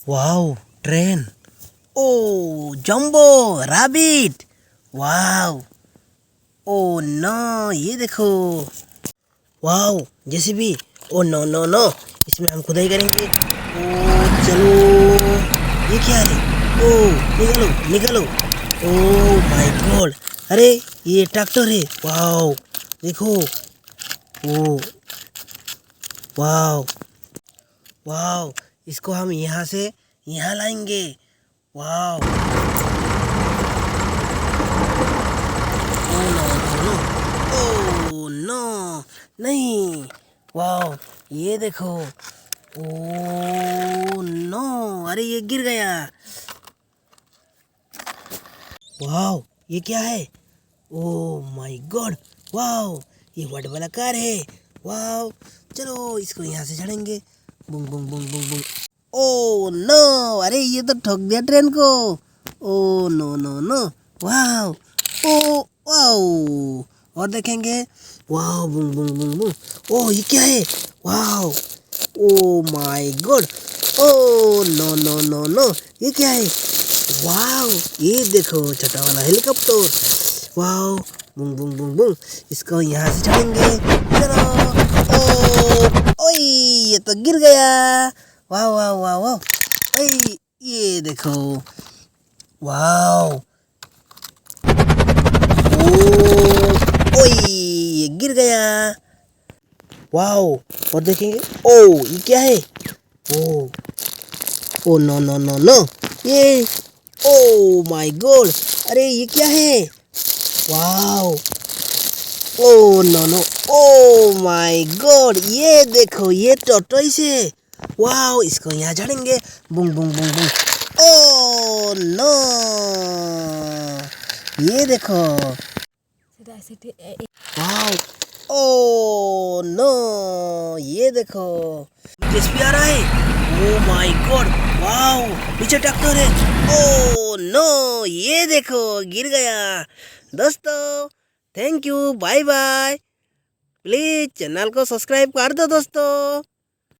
Wow train. Oh jumbo rabbit. Wow. Oh no ये देखो। Wow JCB. Oh no no no, इसमें हम खुदाई करेंगे। ओ चलो, ये क्या है? ओ निकलो निकलो। ओ माय गॉड, अरे ये ट्रैक्टर है। वाओ देखो। ओ वाओ वाओ, इसको हम यहाँ से यहाँ लाएंगे। Wow. Oh no no no, oh no नहीं। वाओ ये देखो। ओ नो, अरे ये गिर गया। वाओ ये क्या है? Oh my god. वाओ ये वाट वाला कार है। वाओ चलो इसको यहाँ से चढ़ेंगे। बुंग बुंग बुंग बुंग बुंग। ओ नो, अरे ये तो ठोक दिया ट्रेन को। Oh no no no. Wow. Oh wow, और देखेंगे। वाओ बुंग बुंग बुंग बुंग। ओ ये क्या है? Wow. Oh my god. Oh no no no no, ये क्या है? वाओ ये देखो छोटा वाला हेलीकॉप्टर। वाओ बुंग बुंग बुंग बुंग, इसको यहाँ से चढ़ेंगे। चलो। ओ ओए ये तो गिर गया। Wow wow wow wow. ओए ये देखो। वाओ। ओ ओए ये गिर गया। वाओ, और देखेंगे। ओ ये क्या है? Oh oh no no no no, ये। ओ माय गॉड, अरे ये क्या है? Wow. Oh no no, oh my God, ये देखो ये टॉर्टोइस है। वाओ इसको यहाँ चढ़ेंगे। बुंग बुंग बुंग बुंग। ओ नो, ये देखो। वाओ। ओ नो, ये देखो। जेसीबी आ रहा है। Oh my god. वाओ पीछे ट्रैक्टर है। ओ नो, ये देखो गिर गया। दोस्तों thank you, bye bye. Please channel को सब्सक्राइब कर दो दोस्तों।